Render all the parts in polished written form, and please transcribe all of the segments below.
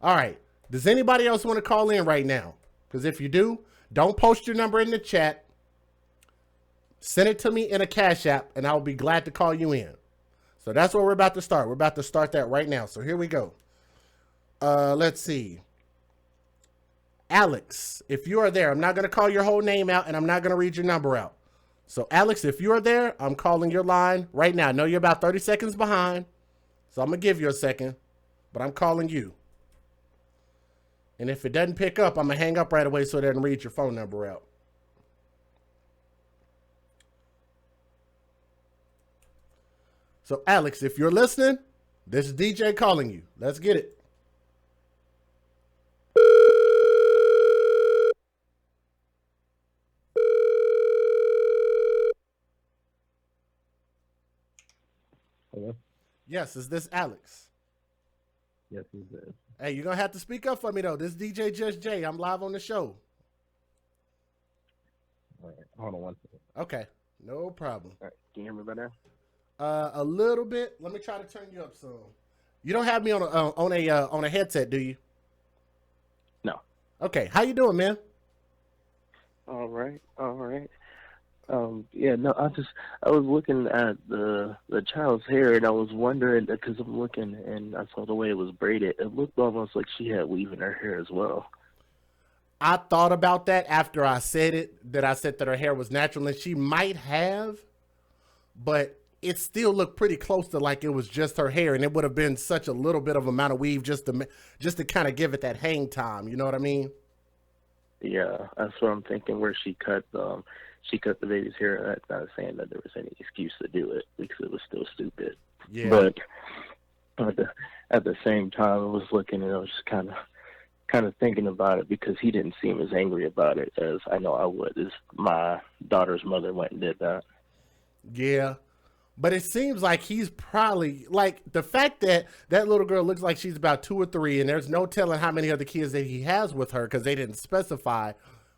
All right. Does anybody else want to call in right now? Because if you do, don't post your number in the chat. Send it to me in a Cash App, and I'll be glad to call you in. So that's what we're about to start. We're about to start that right now. So here we go. Let's see. Alex, if you are there, I'm not going to call your whole name out, and I'm not going to read your number out. So, Alex, if you are there, I'm calling your line right now. I know you're about 30 seconds behind, so I'm going to give you a second, but I'm calling you. And if it doesn't pick up, I'm going to hang up right away so it doesn't read your phone number out. So, Alex, if you're listening, this is DJ calling you. Let's get it. Hello? Yes, is this Alex? Yes, he's there. Hey, you're going to have to speak up for me, though. This is DJ Just J. I'm live on the show. All right, hold on one second. Okay, no problem. All right, can you hear me better? A little bit. Let me try to turn you up some. You don't have me on a headset, do you? No. Okay, how you doing, man? All right. Yeah, no, I was looking at the child's hair, and I was wondering, because I'm looking, and I saw the way it was braided. It looked almost like she had weave in her hair as well. I thought about that after I said it, that I said that her hair was natural, and she might have, but it still looked pretty close to like it was just her hair, and it would have been such a little bit of amount of weave just to kind of give it that hang time. You know what I mean? Yeah, that's what I'm thinking. Where she cut the baby's hair. That's not saying that there was any excuse to do it because it was still stupid. Yeah. But at the same time, I was looking and I was just kind of thinking about it because he didn't seem as angry about it as I know I would as my daughter's mother went and did that. Yeah. But it seems like he's probably, like, the fact that that little girl looks like she's about 2 or 3, and there's no telling how many other kids that he has with her because they didn't specify.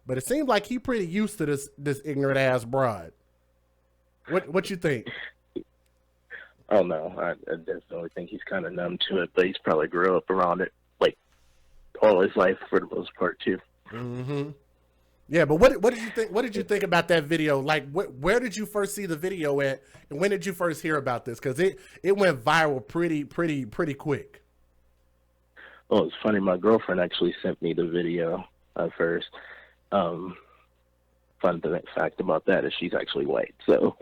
But it seems like he's pretty used to this ignorant ass broad. What you think? Oh no, I definitely think he's kind of numb to it, but he's probably grew up around it like all his life for the most part too. Mm-hmm. Yeah, but what did you think? What did you think about that video? Like, where did you first see the video at, and when did you first hear about this? Because it went viral pretty quick. Well, it's funny. My girlfriend actually sent me the video first. Fun fact about that is she's actually white. So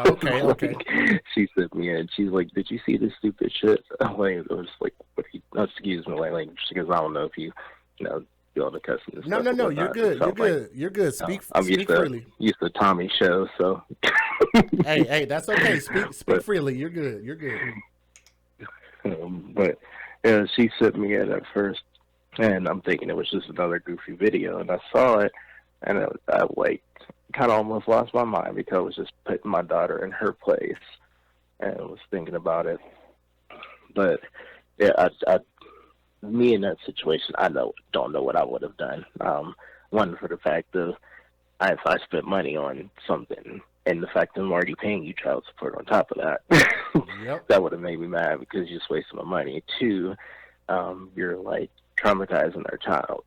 okay. She sent me in. She's like, "Did you see this stupid shit?" I'm like, I was like, "What? Excuse me, like, because I don't know if you know." All the cussing and no, stuff. No. You're good. You're good. Like, You're good. Speak freely. Used to Tommy's show, so. hey, that's okay. Speak freely. You're good. You're good. But yeah, she sent me in at first, and I'm thinking it was just another goofy video, and I saw it, and I like kind of almost lost my mind because I was just putting my daughter in her place, and I was thinking about it. But yeah, me in that situation, don't know what I would have done. One, for the fact of if I spent money on something, and the fact that I'm already paying you child support on top of that, yep. That would have made me mad because you just wasted my money. Two, you're like traumatizing our child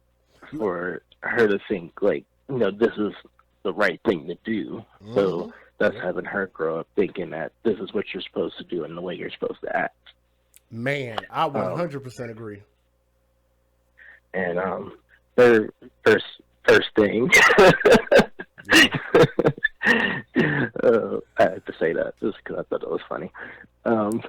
for her to think like, this is the right thing to do. Mm-hmm. So that's having her grow up thinking that this is what you're supposed to do and the way you're supposed to act. Man, I 100% agree. And first thing, I had to say that just because I thought it was funny. And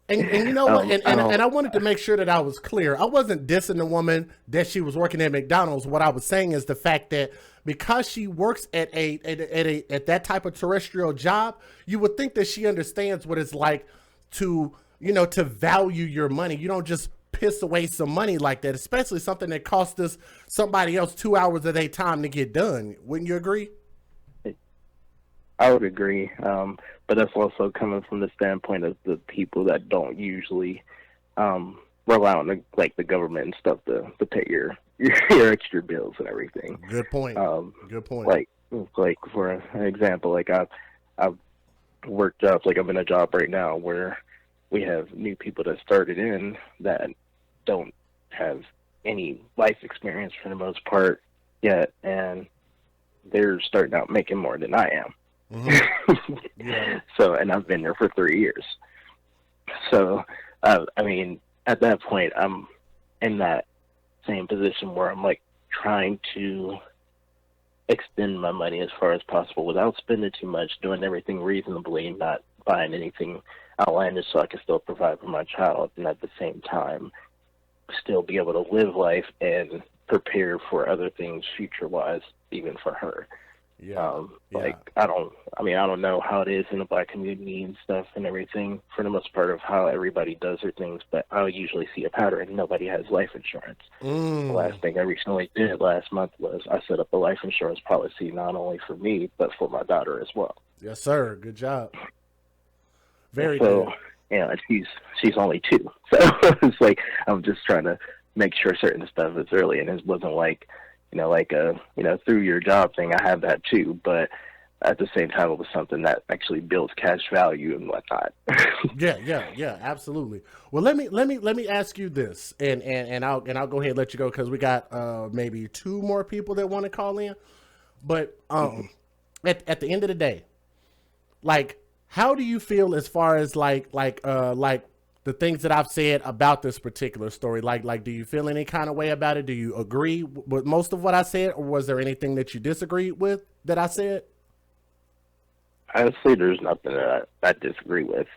you know what? And I wanted to make sure that I was clear. I wasn't dissing the woman that she was working at McDonald's. What I was saying is the fact that because she works at that type of terrestrial job, you would think that she understands what it's like to value your money. You don't just piss away some money like that, especially something that cost us somebody else 2 hours of their time to get done. Wouldn't you agree? I would agree, but that's also coming from the standpoint of the people that don't usually rely on the government and stuff to pay your extra bills and everything. Good point. Good point. Like for an example, like I've worked jobs, like I'm in a job right now where we have new people that started in that don't have any life experience for the most part yet, and they're starting out making more than I am. Mm-hmm. Yeah. So, and I've been there for 3 years. So, I mean, at that point, I'm in that same position where I'm like trying to extend my money as far as possible without spending too much, doing everything reasonably, not buying anything outlandish so I can still provide for my child, and at the same time still be able to live life and prepare for other things future-wise, even for her. Yeah. Like, I don't know how it is in the Black community and stuff and everything for the most part of how everybody does their things, but I usually see a pattern. Nobody has life insurance. The last thing I recently did last month was I set up a life insurance policy not only for me, but for my daughter as well. Yes, sir. Good job. Very so, good. Yeah, she's only 2. So it's like I'm just trying to make sure certain stuff is early, and it wasn't like, like a, through your job thing. I have that too, but at the same time, it was something that actually builds cash value and whatnot. Yeah, absolutely. Well, let me ask you this, and I'll go ahead and let you go because we got maybe 2 more people that want to call in. But at the end of the day, like, how do you feel as far as like the things that I've said about this particular story? Like, do you feel any kind of way about it? Do you agree with most of what I said, or was there anything that you disagreed with that I said? Honestly, there's nothing that I disagree with.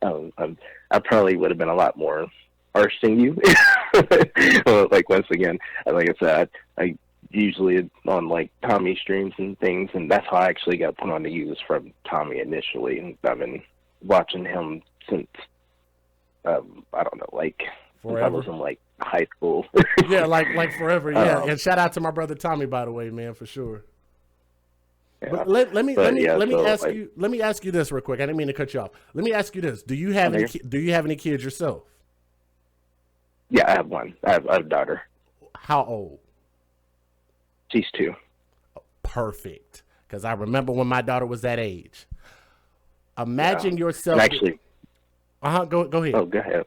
I probably would have been a lot more harsh than you. Well, like, once again, like I said, I usually on like Tommy streams and things, and that's how I actually got put on the use from Tommy initially, and I've been watching him since I don't know, like since I was in like high school. Yeah, like forever. Yeah, and shout out to my brother Tommy, by the way, man, for sure. Yeah. But let me ask you this real quick. I didn't mean to cut you off. Let me ask you this: Do you have any kids yourself? Yeah, I have one. I have a daughter. How old? She's 2. Perfect. Because I remember when my daughter was that age. Imagine yourself. And actually, go ahead. Oh, go ahead.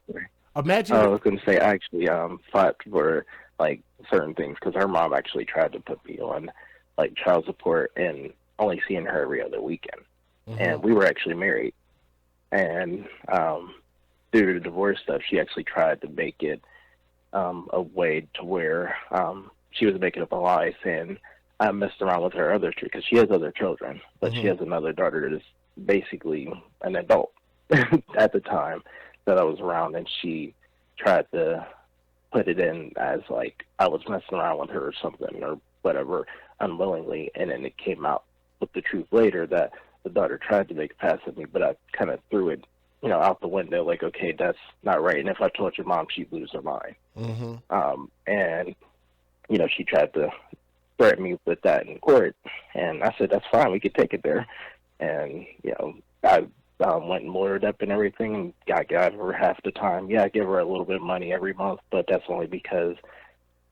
Imagine. I was going to say, I actually fought for like certain things because her mom actually tried to put me on like child support and only seeing her every other weekend. Mm-hmm. And we were actually married. And due to the divorce stuff, she actually tried to make it a way to where she was making up a lie saying I messed around with her other because she has other children, but she has another daughter that is basically an adult at the time that I was around, and she tried to put it in as like I was messing around with her or something or whatever unwillingly, and then it came out with the truth later that the daughter tried to make a pass at me, but I kind of threw it out the window, like, okay, that's not right, and if I told your mom, she'd lose her mind. And she tried to threaten me with that in court, and I said, that's fine, we could take it there. And, I went and lawyered up and everything, and I got her half the time. Yeah, I give her a little bit of money every month, but that's only because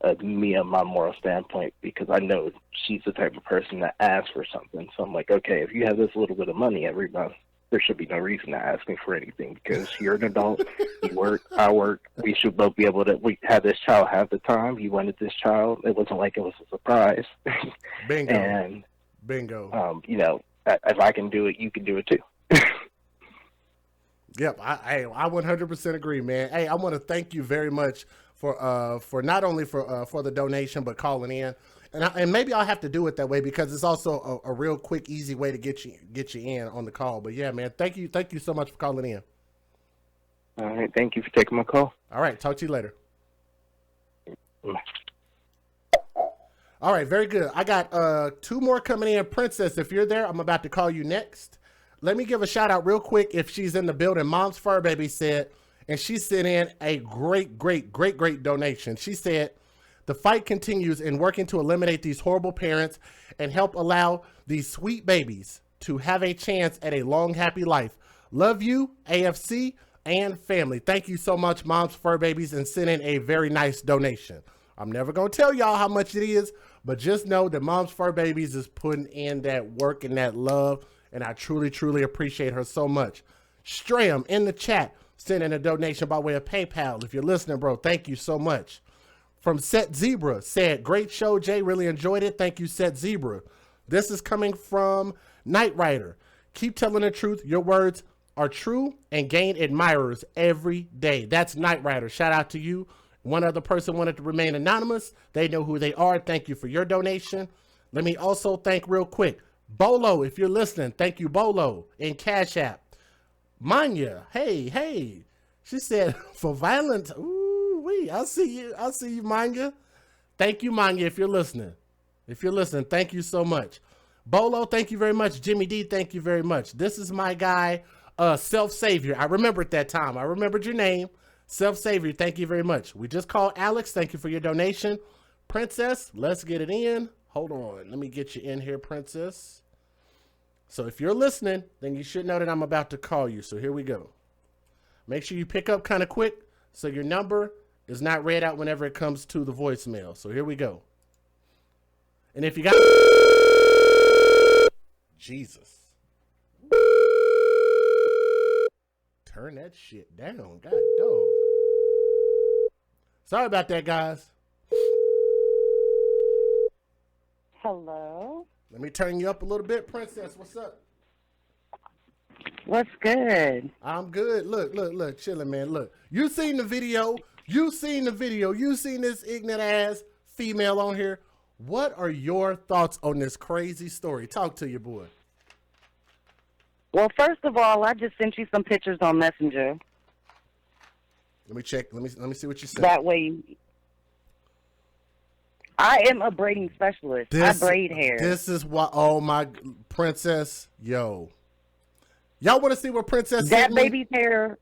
of me and my moral standpoint, because I know she's the type of person that asks for something. So I'm like, okay, if you have this little bit of money every month, there should be no reason to ask me for anything because you're an adult, you work, I work, we should both be able to, we had this child half the time, you wanted this child, it wasn't like it was a surprise. Bingo. And, bingo. If I can do it, you can do it too. Yep, I 100% agree, man. Hey, I want to thank you very much for not only for the donation, but calling in. And maybe I'll have to do it that way because it's also a real quick, easy way to get you in on the call. But yeah, man, thank you so much for calling in. All right, thank you for taking my call. All right, talk to you later. All right, very good. I got 2 more coming in. Princess, if you're there, I'm about to call you next. Let me give a shout out real quick if she's in the building. Mom's Fur Baby said, and she sent in a great donation. She said, the fight continues in working to eliminate these horrible parents and help allow these sweet babies to have a chance at a long, happy life. Love you, AFC and family. Thank you so much, Mom's Fur Babies, and send in a very nice donation. I'm never going to tell y'all how much it is, but just know that Mom's Fur Babies is putting in that work and that love, and I truly appreciate her so much. Stram in the chat. sending a donation by way of PayPal. If you're listening, bro, thank you so much. From Set Zebra said, great show, Jay. Really enjoyed it. Thank you, Set Zebra. This is coming from Knight Rider. Keep telling the truth. Your words are true and gain admirers every day. That's Knight Rider. Shout out to you. One other person wanted to remain anonymous. They know who they are. Thank you for your donation. Let me also thank real quick Bolo, if you're listening. Thank you, Bolo, in Cash App. Manya, hey. She said, for violent, ooh, wee, I see you, Manya. Thank you, Manya, if you're listening. Thank you so much. Bolo, thank you very much. Jimmy D, thank you very much. This is my guy, Self-Savior. I remembered that time. I remembered your name. Self-Savior, thank you very much. We just called Alex. Thank you for your donation. Princess, let's get it in. Hold on. Let me get you in here, Princess. So if you're listening, then you should know that I'm about to call you. So here we go. Make sure you pick up kind of quick so your number is not read out whenever it comes to the voicemail. So here we go. And if you got... Jesus. Turn that shit down. God dog. Sorry about that, guys. Hello. Let me turn you up a little bit, Princess. What's up? What's good? I'm good. Look, chilling, man. Look, you seen the video. You seen this ignorant ass female on here. What are your thoughts on this crazy story? Talk to your boy. Well, first of all, I just sent you some pictures on Messenger. Let me check. Let me see what you said. That way, I am a braiding specialist. I braid hair. This is what. Oh my, Princess, yo. Y'all want to see what Princess that sent me? baby's hair?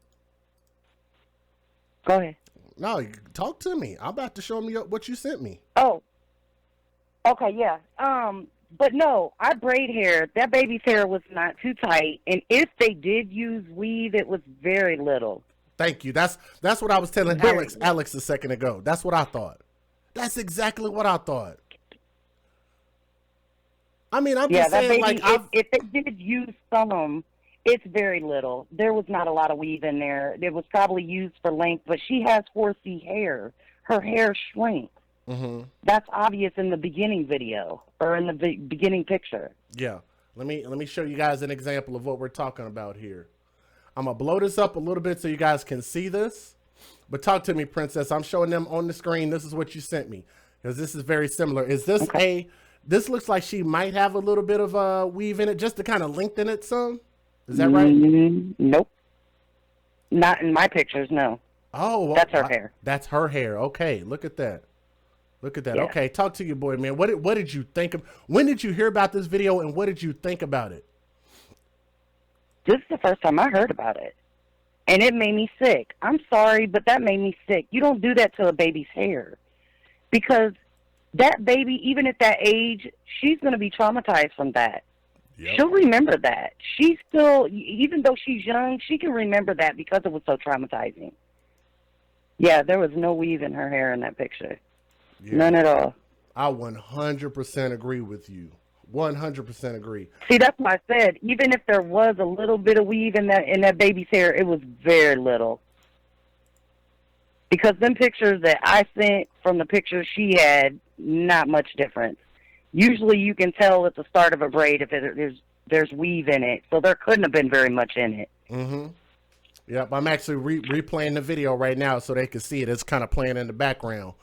Go ahead. No, talk to me. I'm about to show me what you sent me. Oh. Okay, yeah. But no, I braid hair. That baby's hair was not too tight, and if they did use weave, it was very little. Thank you. That's what I was telling Alex a second ago. That's what I thought. That's exactly what I thought. I mean, I'm just saying, baby, like, if they did use some, it's very little. There was not a lot of weave in there. It was probably used for length, but she has horsey hair. Her hair shrinks. Mm-hmm. That's obvious in the beginning video or in the beginning picture. Yeah. Let me show you guys an example of what we're talking about here. I'm going to blow this up a little bit so you guys can see this. But talk to me, Princess. I'm showing them on the screen. This is what you sent me. Because this is very similar. Is this this looks like she might have a little bit of weave in it just to kind of lengthen it some? Is that right? Nope. Not in my pictures, no. Oh. Well, that's her hair. That's her hair. Okay. Look at that. Look at that. Yeah. Okay. Talk to your boy, man. What did you think of? When did you hear about this video and what did you think about it? This is the first time I heard about it. And it made me sick. I'm sorry, but that made me sick. You don't do that to a baby's hair. Because that baby, even at that age, she's going to be traumatized from that. Yep. She'll remember that. She's still, even though she's young, she can remember that because it was so traumatizing. Yeah, there was no weave in her hair in that picture. Yeah. None at all. I 100% agree with you. 100% agree. See, that's what I said. Even if there was a little bit of weave in that baby's hair, it was very little. Because them pictures that I sent from the pictures she had, not much difference. Usually you can tell at the start of a braid if there's weave in it. So there couldn't have been very much in it. Mm-hmm. Yep, I'm actually replaying the video right now so they can see it. It's kind of playing in the background.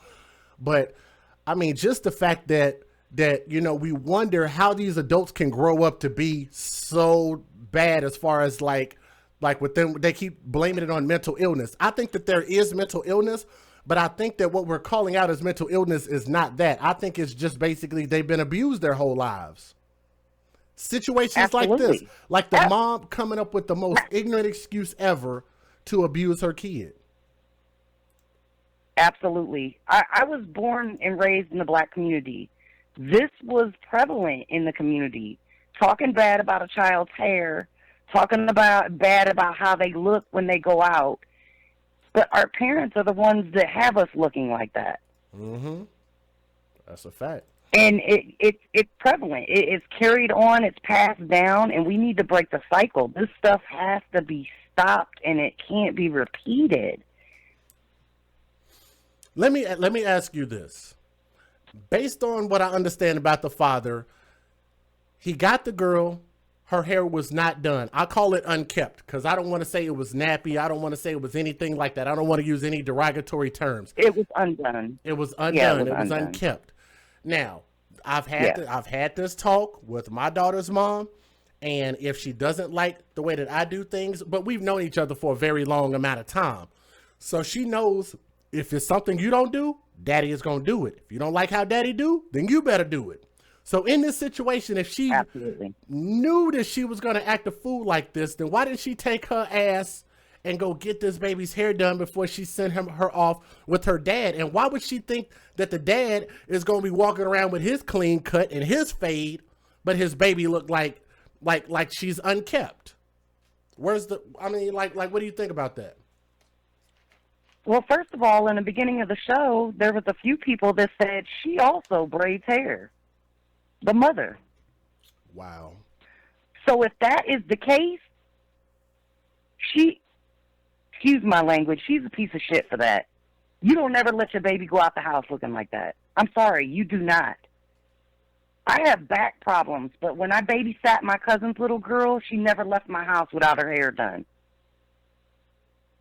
But, I mean, just the fact that you know, we wonder how these adults can grow up to be so bad as far as like with them, they keep blaming it on mental illness. I think that there is mental illness, but I think that what we're calling out as mental illness is not that. I think it's just basically they've been abused their whole lives. Situations Absolutely. like this, like the mom coming up with the most ignorant excuse ever to abuse her kid. Absolutely. I was born and raised in the black community. This was prevalent in the community. Talking bad about a child's hair, talking bad about how they look when they go out. But our parents are the ones that have us looking like that. Mm-hmm. That's a fact. And it's prevalent. It's carried on. It's passed down, and we need to break the cycle. This stuff has to be stopped and it can't be repeated. Let me ask you this. Based on what I understand about the father, he got the girl, her hair was not done. I call it unkept because I don't want to say it was nappy. I don't want to say it was anything like that. I don't want to use any derogatory terms. It was undone. It was undone. Yeah, it was unkept. Now, I've had this talk with my daughter's mom, and if she doesn't like the way that I do things, but we've known each other for a very long amount of time. So she knows if it's something you don't do, daddy is going to do it. If you don't like how daddy do, then you better do it. So in this situation, if she knew that she was going to act a fool like this, then why didn't she take her ass and go get this baby's hair done before she sent her off with her dad? And why would she think that the dad is going to be walking around with his clean cut and his fade, but his baby looked like she's unkept? What do you think about that? Well, first of all, in the beginning of the show, there was a few people that said she also braids hair. The mother. Wow. So if that is the case, excuse my language, she's a piece of shit for that. You don't ever let your baby go out the house looking like that. I'm sorry, you do not. I have back problems, but when I babysat my cousin's little girl, she never left my house without her hair done.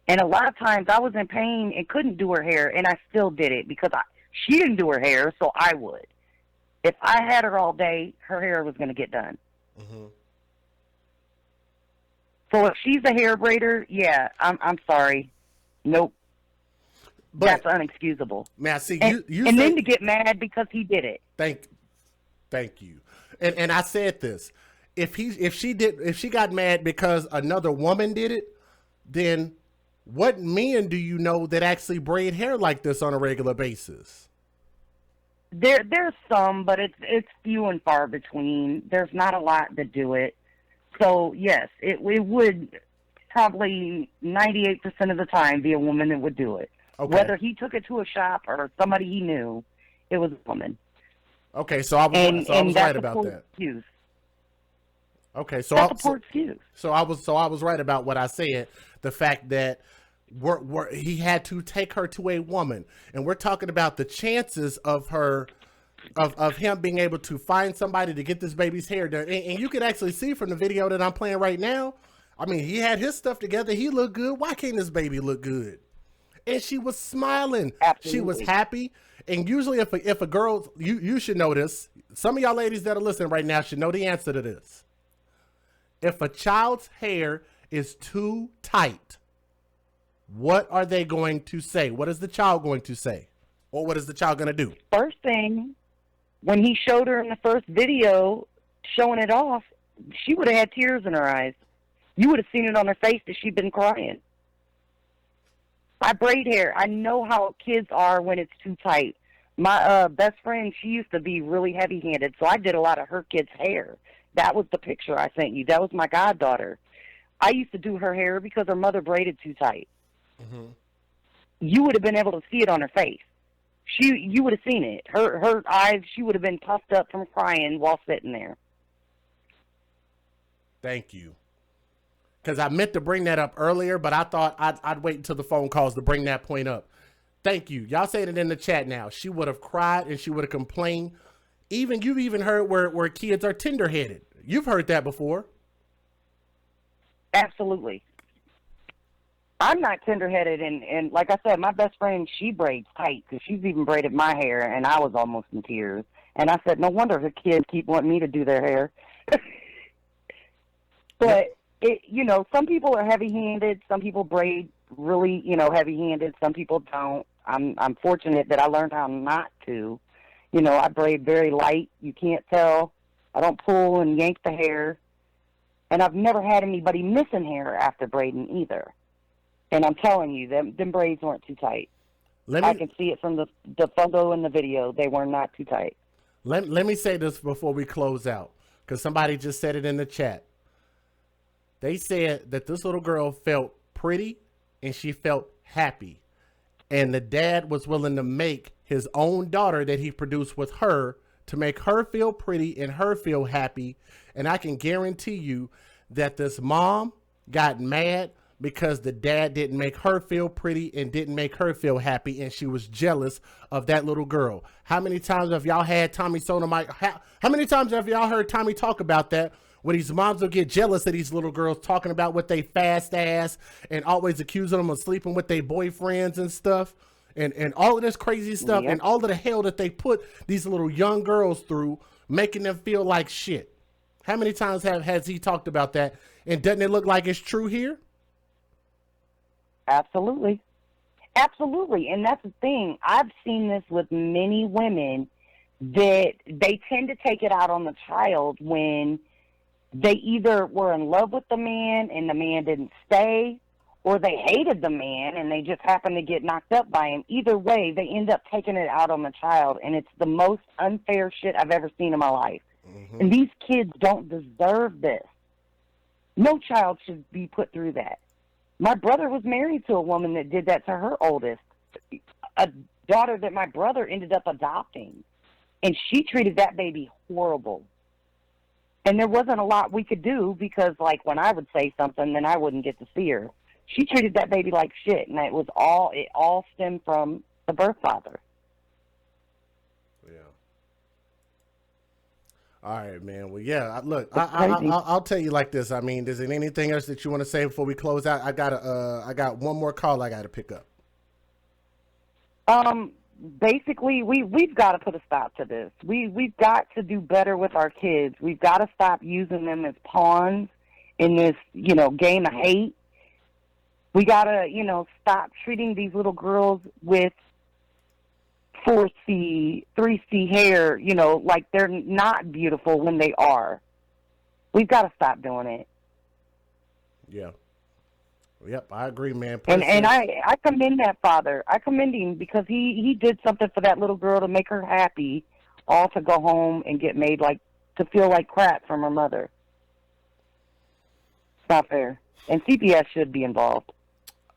And a lot of times I was in pain and couldn't do her hair, and I still did it because she didn't do her hair, so I would. If I had her all day, her hair was going to get done. Mm-hmm. So if she's a hair braider, yeah, I'm sorry. Nope. But that's unexcusable. Man, see, and then to get mad because he did it. Thank you. And I said this. If she got mad because another woman did it, then what men do you know that actually braid hair like this on a regular basis? There's some, but it's few and far between. There's not a lot that do it. So yes, it would probably 98% of the time be a woman that would do it. Okay. Whether he took it to a shop or somebody he knew, it was a woman. Okay, so I was right about that. Excuse. Okay, that's a poor excuse. So I was right about what I said. The fact that he had to take her to a woman, and we're talking about the chances of him being able to find somebody to get this baby's hair done. And you can actually see from the video that I'm playing right now. I mean, he had his stuff together. He looked good. Why can't this baby look good? And she was smiling. Absolutely. She was happy. And usually if a girl, you should know this. Some of y'all ladies that are listening right now should know the answer to this. If a child's hair is too tight, what are they going to say? What is the child going to say? Or what is the child going to do? First thing, when he showed her in the first video, showing it off, she would have had tears in her eyes. You would have seen it on her face that she'd been crying. I braid hair. I know how kids are when it's too tight. My best friend, she used to be really heavy-handed, so I did a lot of her kids' hair. That was the picture I sent you. That was my goddaughter. I used to do her hair because her mother braided too tight. Mm-hmm. You would have been able to see it on her face. You would have seen it. Her eyes, she would have been puffed up from crying while sitting there. Thank you. Because I meant to bring that up earlier, but I thought I'd wait until the phone calls to bring that point up. Thank you. Y'all saying it in the chat now. She would have cried and she would have complained. You've even heard where kids are tender-headed. You've heard that before. Absolutely. I'm not tender-headed, and like I said, my best friend, she braids tight because she's even braided my hair, and I was almost in tears. And I said, no wonder the kids keep wanting me to do their hair. But, some people are heavy-handed. Some people braid really, heavy-handed. Some people don't. I'm fortunate that I learned how not to. I braid very light. You can't tell. I don't pull and yank the hair. And I've never had anybody missing hair after braiding either. And I'm telling you, them braids weren't too tight. I can see it from the photo and the video. They were not too tight. Let me say this before we close out, because somebody just said it in the chat. They said that this little girl felt pretty and she felt happy. And the dad was willing to make his own daughter that he produced with her to make her feel pretty and her feel happy. And I can guarantee you that this mom got mad because the dad didn't make her feel pretty and didn't make her feel happy, and she was jealous of that little girl. How many times have y'all had Tommy Sotomayor? How many times have y'all heard Tommy talk about that? Where these moms will get jealous of these little girls talking about what they fast ass and always accusing them of sleeping with their boyfriends and stuff. And all of this crazy stuff and all of the hell that they put these little young girls through, making them feel like shit. How many times has he talked about that? And doesn't it look like it's true here? Absolutely. Absolutely. And that's the thing. I've seen this with many women that they tend to take it out on the child when they either were in love with the man and the man didn't stay, or they hated the man and they just happened to get knocked up by him. Either way, they end up taking it out on the child, and it's the most unfair shit I've ever seen in my life. Mm-hmm. And these kids don't deserve this. No child should be put through that. My brother was married to a woman that did that to her oldest, a daughter that my brother ended up adopting, and she treated that baby horrible. And there wasn't a lot we could do because, like, when I would say something, then I wouldn't get to see her. She treated that baby like shit, and it all stemmed from the birth father. Yeah. All right, man. Well, yeah. Look, I'll tell you like this. I mean, is there anything else that you want to say before we close out? I got one more call I got to pick up. Basically, we've got to put a stop to this. We've got to do better with our kids. We've got to stop using them as pawns in this, game of hate. We got to, stop treating these little girls with 4C, 3C hair, like they're not beautiful when they are. We've got to stop doing it. Yeah. Yep, I agree, man. And I commend that father. I commend him because he did something for that little girl to make her happy, all to go home and get made to feel like crap from her mother. It's not fair. And CPS should be involved.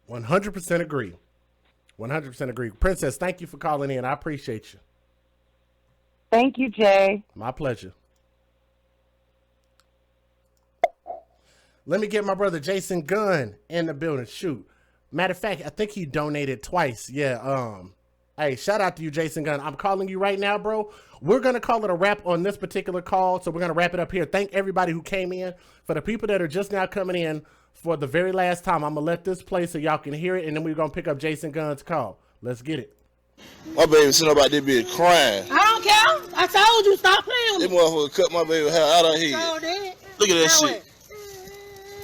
100% agree. 100% agree. Princess, thank you for calling in. I appreciate you. Thank you, Jay. My pleasure. Let me get my brother Jason Gunn in the building. Shoot. Matter of fact, I think he donated twice. Yeah. Hey, shout out to you, Jason Gunn. I'm calling you right now, bro. We're going to call it a wrap on this particular call. So we're going to wrap it up here. Thank everybody who came in. For the people that are just now coming in for the very last time, I'm going to let this play so y'all can hear it. And then we're going to pick up Jason Gunn's call. Let's get it. My baby sitting about this bitch crying. I don't care. I told you, stop playing with This me. motherfucker cut my baby hair out of here. So did. Look at that Now shit.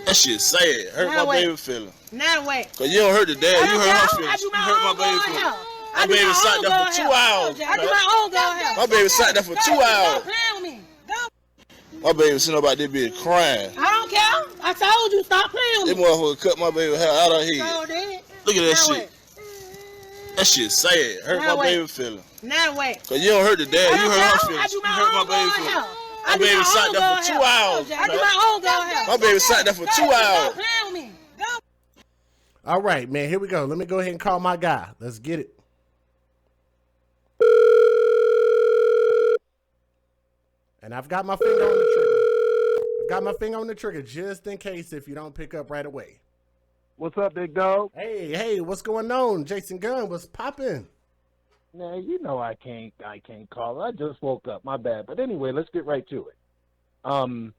That shit sad. Hurt Now my wait. baby feeling. Now wait. Cause you don't hurt the dad, I you don't hurt her care. feelings. I do You my hurt my own baby girl feelings. hair. My baby sat there for 2 hours. I do my own girl hair. My baby sat there for 2 Stop hours. playing with me. Go. My baby sitting about this bitch crying. I don't care. I told you, stop playing This with me. motherfucker cut my baby hair out of here. So did. Look at that Now shit. That shit sad. Hurt Now my wait. baby feeling. Now wait. Cause you don't hurt the dad, you hurt her I feelings. do You my hurt my own baby girl feelings. hair. My baby sat there for 2 hours. I do my own girl hair. My baby sat there for 2 Stop hours. playing with me. Go. All right, man. Here we go. Let me go ahead and call my guy. Let's get it. And I've got my finger on the trigger. I've got my finger on the trigger just in case if you don't pick up right away. What's up, big dog? Hey, what's going on? Jason Gunn, what's popping? Man, you know I can't call. I just woke up. My bad. But anyway, let's get right to it. Some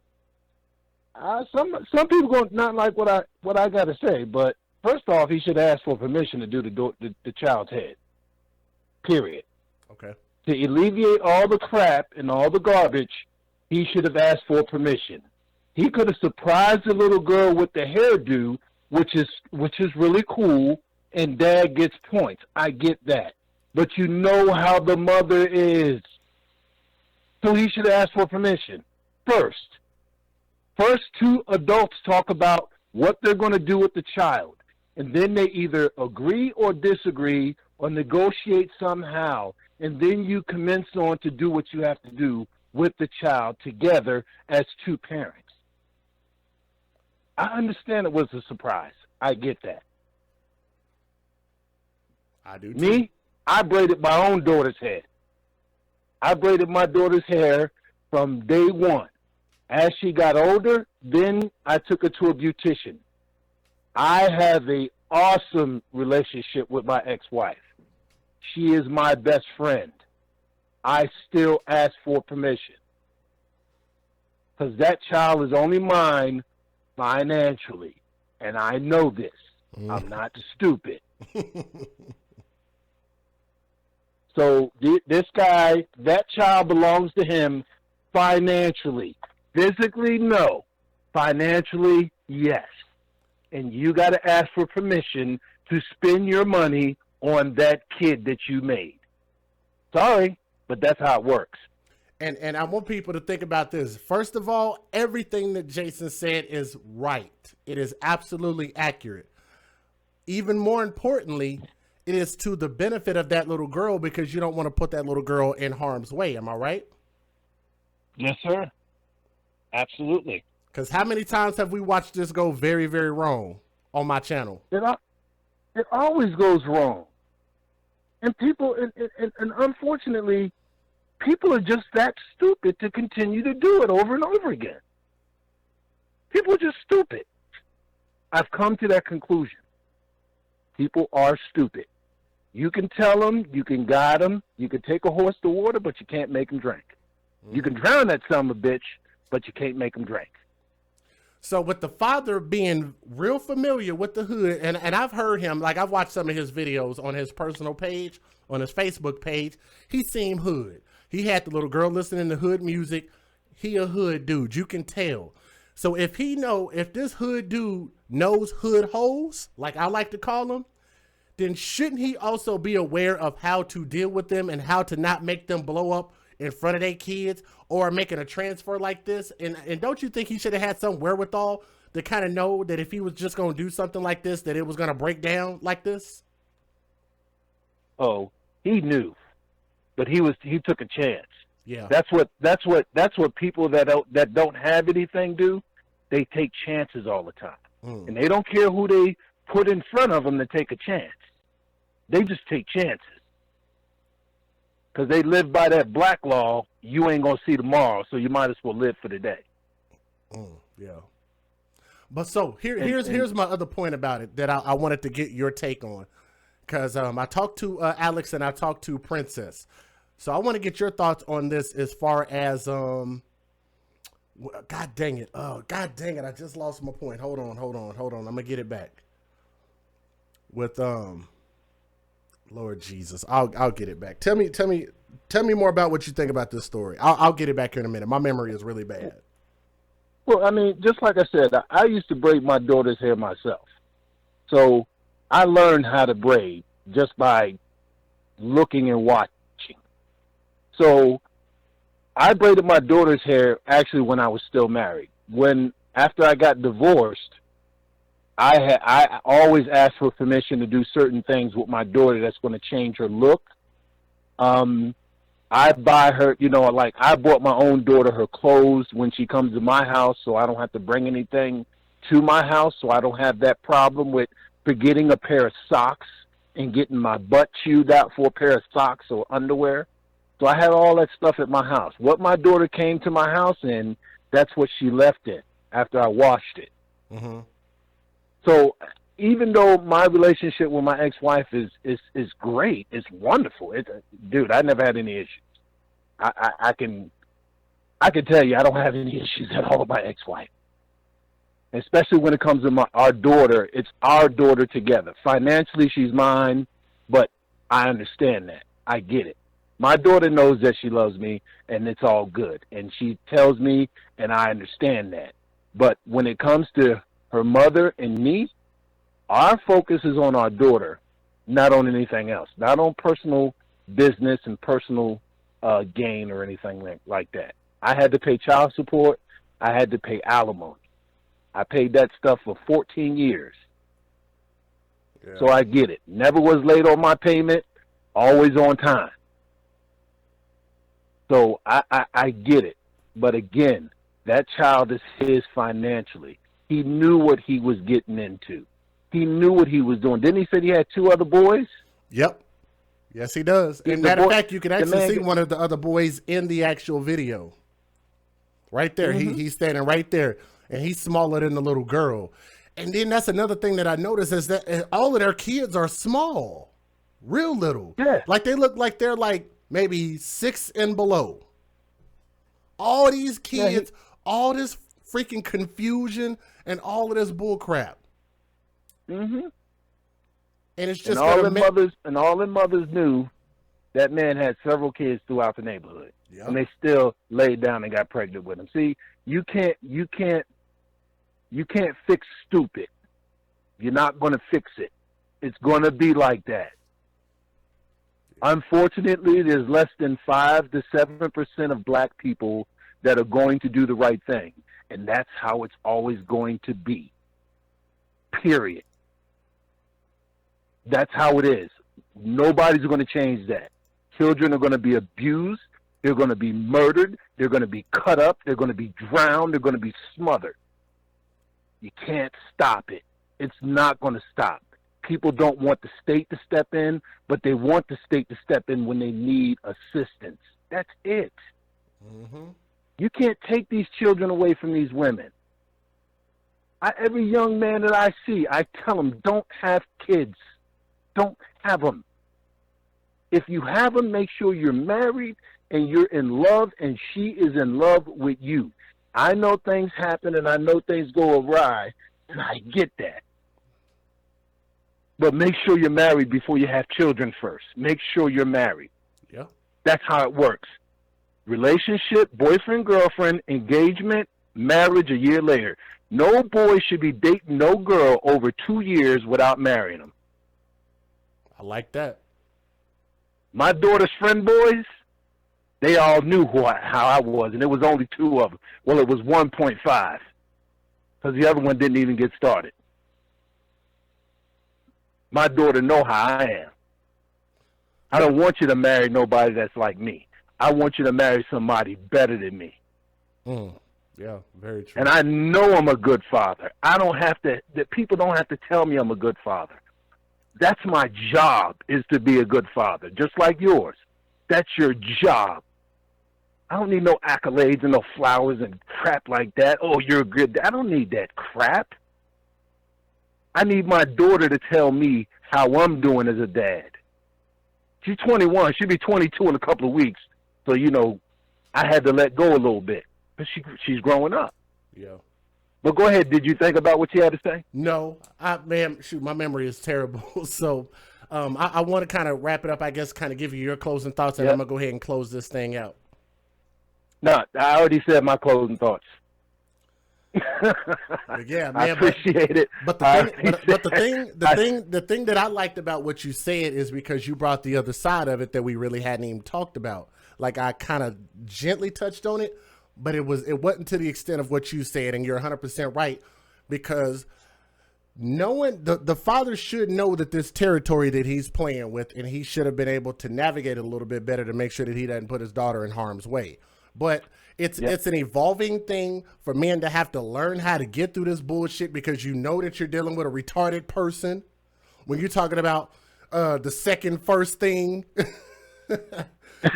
people going to not like what I got to say, but first off, he should ask for permission to do the child's head. Period. Okay. To alleviate all the crap and all the garbage, he should have asked for permission. He could have surprised the little girl with the hairdo, which is really cool, and dad gets points. I get that. But you know how the mother is. So he should ask for permission. First, two adults talk about what they're going to do with the child. And then they either agree or disagree or negotiate somehow. And then you commence on to do what you have to do with the child together as two parents. I understand it was a surprise. I get that. I do too. Me, I braided my own daughter's head. I braided my daughter's hair from day one. As she got older, then I took her to a beautician. I have a awesome relationship with my ex-wife. She is my best friend. I still ask for permission. Because that child is only mine financially. And I know this. I'm not stupid. So this guy, that child belongs to him financially. Physically, no. Financially, yes. And you got to ask for permission to spend your money on that kid that you made. Sorry, but that's how it works. And I want people to think about this. First of all, everything that Jason said is right. It is absolutely accurate. Even more importantly, it is to the benefit of that little girl because you don't want to put that little girl in harm's way. Am I right? Yes, sir. Absolutely. Because how many times have we watched this go very, very wrong on my channel? It always goes wrong. And people, and unfortunately, people are just that stupid to continue to do it over and over again. People are just stupid. I've come to that conclusion. People are stupid. You can tell them, you can guide them, you can take a horse to water, but you can't make them drink. You can drown that son of a bitch, but you can't make them drink. So with the father being real familiar with the hood, and I've heard him, like I've watched some of his videos on his personal page, on his Facebook page, he seemed hood. He had the little girl listening to hood music. He a hood dude, you can tell. So if this hood dude knows hood hoes, like I like to call them, then shouldn't he also be aware of how to deal with them and how to not make them blow up in front of their kids or making a transfer like this? And don't you think he should have had some wherewithal to kind of know that if he was just going to do something like this, that it was going to break down like this? Oh, he knew, but he took a chance. Yeah. That's what people that don't have anything do. They take chances all the time. And they don't care who they put in front of them to take a chance. They just take chances. Because they live by that black law, you ain't going to see tomorrow, so you might as well live for the day. Yeah. But so here's my other point about it that I wanted to get your take on. Because I talked to Alex and I talked to Princess. So I want to get your thoughts on this as far as, God dang it. Oh, God dang it. I just lost my point. Hold on. I'm going to get it back. With, Lord Jesus, I'll get it back. Tell me more about what you think about this story. I'll get it back here in a minute. My memory is really bad. Well, I mean, just like I said, I used to braid my daughter's hair myself. So I learned how to braid just by looking and watching. So I braided my daughter's hair actually when I was still married. After I got divorced, I always asked for permission to do certain things with my daughter that's going to change her look. I buy her, like I bought my own daughter her clothes when she comes to my house, so I don't have to bring anything to my house, so I don't have that problem with forgetting a pair of socks and getting my butt chewed out for a pair of socks or underwear. So I had all that stuff at my house. What my daughter came to my house in, that's what she left it after I washed it. Mm-hmm. So even though my relationship with my ex-wife is great, it's wonderful. Dude, I never had any issues. I can tell you I don't have any issues at all with my ex-wife. Especially when it comes to our daughter. It's our daughter together. Financially, she's mine, but I understand that. I get it. My daughter knows that she loves me, and it's all good. And she tells me, and I understand that. But when it comes to her mother and me, our focus is on our daughter, not on anything else. Not on personal business and personal gain or anything like that. I had to pay child support. I had to pay alimony. I paid that stuff for 14 years. Yeah. So I get it. Never was late on my payment, always on time. So I get it. But again, that child is his financially. He knew what he was getting into. He knew what he was doing. Didn't he say he had 2 other boys? Yep. Yes, he does. And matter of fact, you can actually see one of the other boys in the actual video. Right there. Mm-hmm. He's standing right there. And he's smaller than the little girl. And then that's another thing that I noticed is that all of their kids are small, real little. Yeah. Like they look like they're like maybe 6 and below. All these kids, all this freaking confusion and all of this bull crap. Mm-hmm. And it's just and all the mothers knew that man had several kids throughout the neighborhood. Yep. And they still laid down and got pregnant with him. See, you can't fix stupid. You're not going to fix it. It's going to be like that. Unfortunately, there's less than 5 to 7% of black people that are going to do the right thing. And that's how it's always going to be. Period. That's how it is. Nobody's going to change that. Children are going to be abused. They're going to be murdered. They're going to be cut up. They're going to be drowned. They're going to be smothered. You can't stop it. It's not going to stop. People don't want the state to step in, but they want the state to step in when they need assistance. That's it. Mm-hmm. You can't take these children away from these women. Every young man that I see, I tell them, don't have kids. Don't have them. If you have them, make sure you're married and you're in love and she is in love with you. I know things happen and I know things go awry, and I get that. But make sure you're married before you have children first. Make sure you're married. Yeah. That's how it works. Relationship, boyfriend, girlfriend, engagement, marriage a year later. No boy should be dating no girl over 2 years without marrying them. I like that. My daughter's friend boys, they all knew how I was, and it was only 2 of them. Well, it was 1.5, because the other one didn't even get started. My daughter know how I am. I don't want you to marry nobody that's like me. I want you to marry somebody better than me. Yeah, very true. And I know I'm a good father. People don't have to tell me I'm a good father. That's my job, is to be a good father, just like yours. That's your job. I don't need no accolades and no flowers and crap like that. Oh, you're a good dad. I don't need that crap. I need my daughter to tell me how I'm doing as a dad. She's 21. She'll be 22 in a couple of weeks. So, I had to let go a little bit. But she's growing up. Yeah. But go ahead. Did you think about what you had to say? No. My memory is terrible. So I want to kind of wrap it up, I guess, kind of give you your closing thoughts, and I'm going to go ahead and close this thing out. No, I already said my closing thoughts. Yeah, man, I appreciate it. But the thing that I liked about what you said is because you brought the other side of it that we really hadn't even talked about. Like I kind of gently touched on it, but it wasn't to the extent of what you said, and you're 100% right, because knowing the father should know that this territory that he's playing with, and he should have been able to navigate it a little bit better to make sure that he doesn't put his daughter in harm's way. But it's an evolving thing for men to have to learn how to get through this bullshit, because you know that you're dealing with a retarded person when you're talking about the second first thing.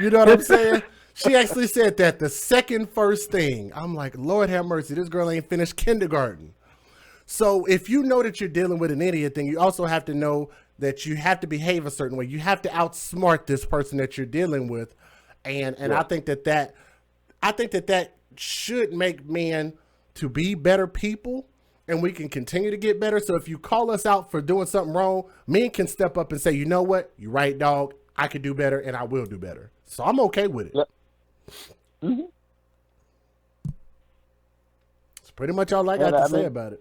You know what I'm saying? She actually said that, the second first thing. I'm like, Lord have mercy, this girl ain't finished kindergarten. So if you know that you're dealing with an idiot, then you also have to know that you have to behave a certain way. You have to outsmart this person that you're dealing with. And I think that should make men to be better people, and we can continue to get better. So if you call us out for doing something wrong, men can step up and say, you know what? You're right, dog. I could do better, and I will do better. So I'm okay with it. Yep. Mm-hmm. It's pretty much all I got to say about it.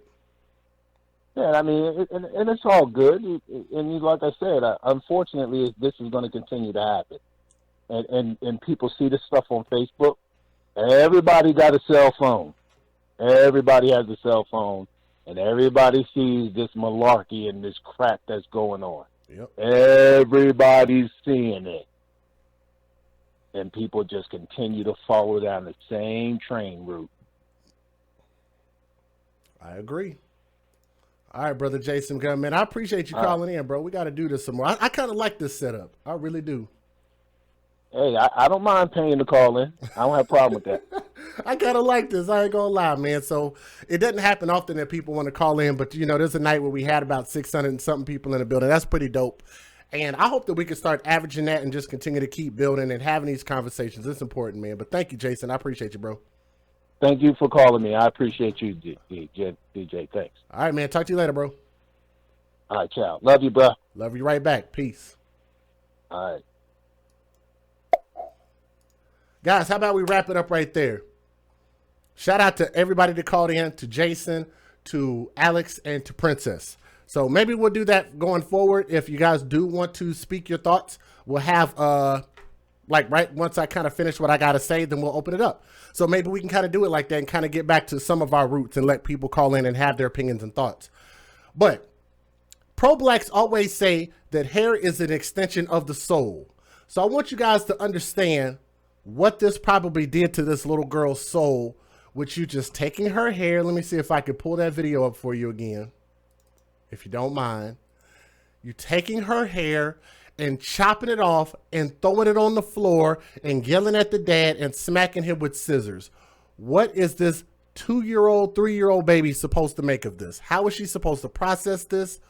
Yeah, I mean, and it's all good. And like I said, unfortunately, this is going to continue to happen. And people see this stuff on Facebook. Everybody got a cell phone. Everybody has a cell phone. And everybody sees this malarkey and this crap that's going on. Yep. Everybody's seeing it. And people just continue to follow down the same train route. I agree. All right, brother Jason Gunn, man, I appreciate you calling in, bro. We got to do this some more. I kind of like this setup. I really do. Hey, I don't mind paying to call in. I don't have a problem with that. I kind of like this. I ain't gonna lie, man. So it doesn't happen often that people want to call in, but you know, there's a night where we had about 600 and something people in the building. That's pretty dope. And I hope that we can start averaging that and just continue to keep building and having these conversations. It's important, man. But thank you, Jason. I appreciate you, bro. Thank you for calling me. I appreciate you, DJ. Thanks. All right, man. Talk to you later, bro. All right, ciao. Love you, bro. Love you right back. Peace. All right. Guys, how about we wrap it up right there? Shout out to everybody that called in, to Jason, to Alex, and to Princess. So maybe we'll do that going forward. If you guys do want to speak your thoughts, we'll have, like right once I kind of finish what I got to say, then we'll open it up. So maybe we can kind of do it like that and kind of get back to some of our roots and let people call in and have their opinions and thoughts. But pro-blacks always say that hair is an extension of the soul. So I want you guys to understand what this probably did to this little girl's soul, with you just taking her hair. Let me see if I can pull that video up for you again, if you don't mind. You taking her hair and chopping it off and throwing it on the floor and yelling at the dad and smacking him with scissors. What is this 2-year-old, 3-year-old baby supposed to make of this? How is she supposed to process this?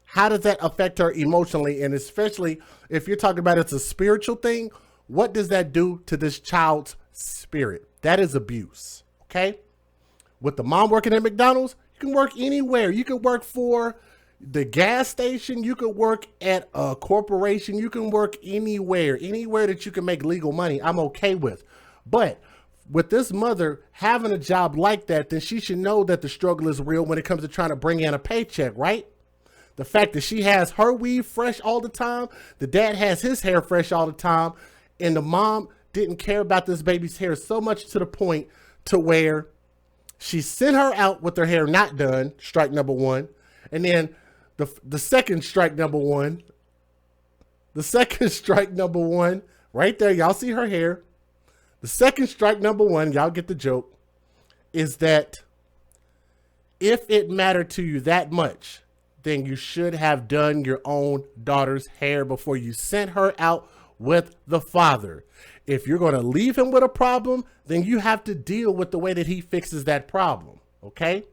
How does that affect her emotionally? And especially if you're talking about it's a spiritual thing, what does that do to this child's spirit? That is abuse, okay? With the mom working at McDonald's, you can work anywhere. You can work for the gas station. You can work at a corporation. You can work anywhere that you can make legal money. I'm okay with. But with this mother having a job like that, then she should know that the struggle is real when it comes to trying to bring in a paycheck, right? The fact that she has her weave fresh all the time, the dad has his hair fresh all the time, and the mom didn't care about this baby's hair so much to the point to where she sent her out with her hair not done, strike number one. And then the second strike number one, right there, y'all see her hair. The second strike number one, y'all get the joke, is that if it mattered to you that much, then you should have done your own daughter's hair before you sent her out with the father. If you're going to leave him with a problem, then you have to deal with the way that he fixes that problem, okay?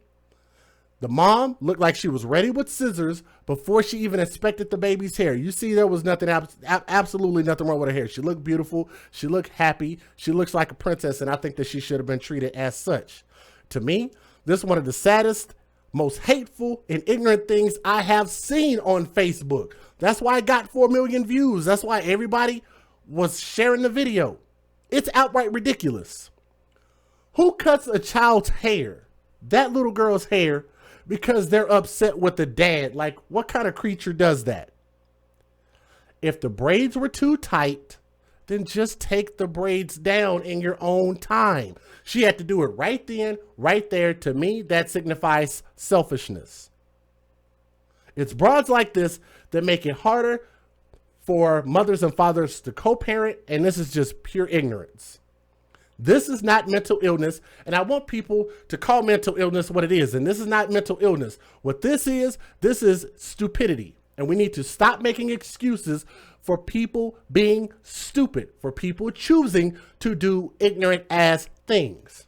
The mom looked like she was ready with scissors before she even inspected the baby's hair. You see, there was nothing, absolutely nothing wrong with her hair. She looked beautiful. She looked happy. She looks like a princess, and I think that she should have been treated as such. To me, this is one of the saddest, most hateful and ignorant things I have seen on Facebook. That's why I got 4 million views. That's why everybody was sharing the video. It's outright ridiculous. Who cuts a child's hair, that little girl's hair, because they're upset with the dad? Like, what kind of creature does that? If the braids were too tight, then just take the braids down in your own time. She had to do it right then, right there. To me, that signifies selfishness. It's broads like this that make it harder for mothers and fathers to co-parent, and this is just pure ignorance. This is not mental illness, and I want people to call mental illness what it is, and this is not mental illness. What this is stupidity, and we need to stop making excuses for people being stupid, for people choosing to do ignorant ass things.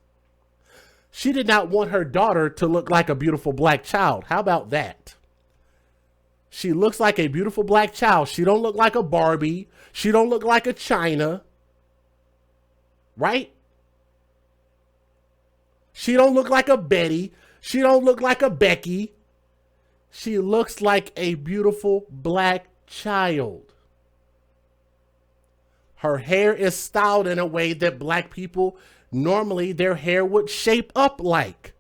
She did not want her daughter to look like a beautiful black child. How about that? She looks like a beautiful black child. She don't look like a Barbie. She don't look like a China. Right? She don't look like a Betty. She don't look like a Becky. She looks like a beautiful black child. Her hair is styled in a way that black people, normally their hair would shape up like.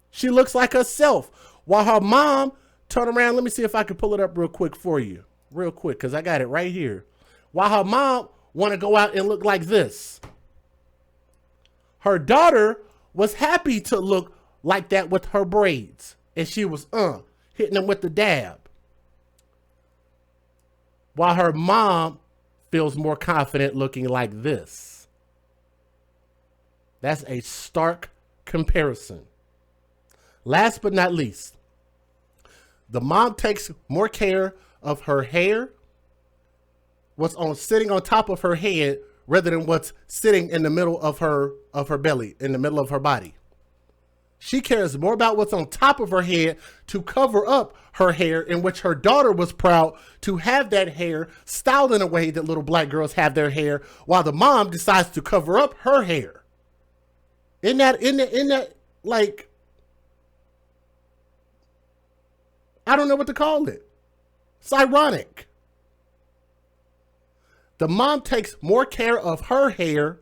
She looks like herself. While her mom, turn around, let me see if I can pull it up real quick for you. Real quick, because I got it right here. While her mom want to go out and look like this. Her daughter was happy to look like that with her braids. And she was hitting them with the dab. While her mom feels more confident looking like this. That's a stark comparison. Last but not least, the mom takes more care of her hair, what's sitting on top of her head, rather than what's sitting in the middle of her belly, in the middle of her body. She cares more about what's on top of her head to cover up her hair, in which her daughter was proud to have that hair styled in a way that little black girls have their hair, while the mom decides to cover up her hair. In that, like, I don't know what to call it. It's ironic. The mom takes more care of her hair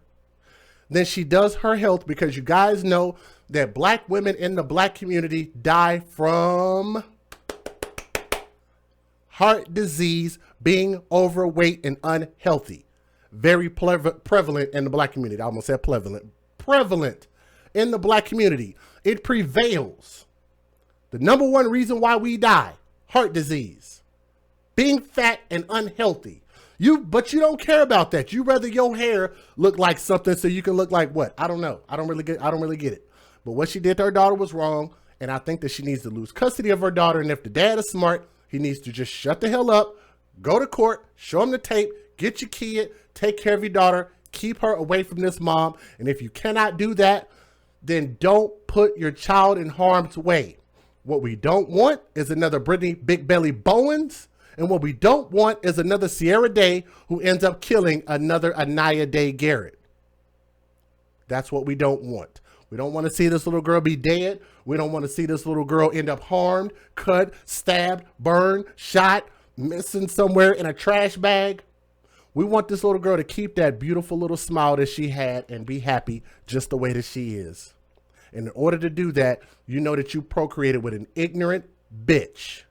than she does her health, because you guys know that black women in the black community die from heart disease, being overweight and unhealthy. Very prevalent in the black community. I almost said prevalent. Prevalent in the black community. It prevails. The number one reason why we die, heart disease. Being fat and unhealthy. But you don't care about that. You rather your hair look like something so you can look like what? I don't know. I don't really get it. But what she did to her daughter was wrong, and I think that she needs to lose custody of her daughter. And if the dad is smart, he needs to just shut the hell up, go to court, show him the tape, get your kid, take care of your daughter, keep her away from this mom. And if you cannot do that, then don't put your child in harm's way. What we don't want is another Brittany Big Belly Bowens. And what we don't want is another Sierra Day who ends up killing another Anaya Day Garrett. That's what we don't want. We don't want to see this little girl be dead. We don't want to see this little girl end up harmed, cut, stabbed, burned, shot, missing somewhere in a trash bag. We want this little girl to keep that beautiful little smile that she had and be happy just the way that she is. And in order to do that, you know that you procreated with an ignorant bitch.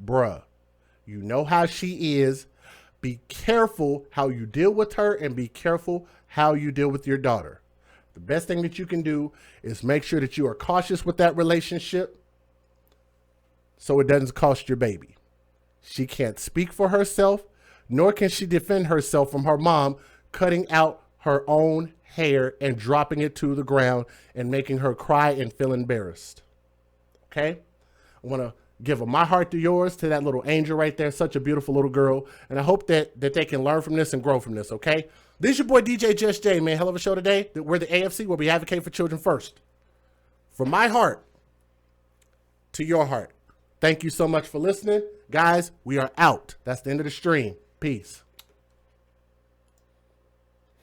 Bruh, you know how she is. Be careful how you deal with her, and be careful how you deal with your daughter. The best thing that you can do is make sure that you are cautious with that relationship so it doesn't cost your baby. She can't speak for herself, nor can she defend herself from her mom cutting out her own hair and dropping it to the ground and making her cry and feel embarrassed. Okay? I want to give my heart to yours, to that little angel right there. Such a beautiful little girl. And I hope that they can learn from this and grow from this, okay? This is your boy DJ Just J, man. Hell of a show today. We're the AFC, where we advocate for children first. From my heart to your heart. Thank you so much for listening. Guys, we are out. That's the end of the stream. Peace.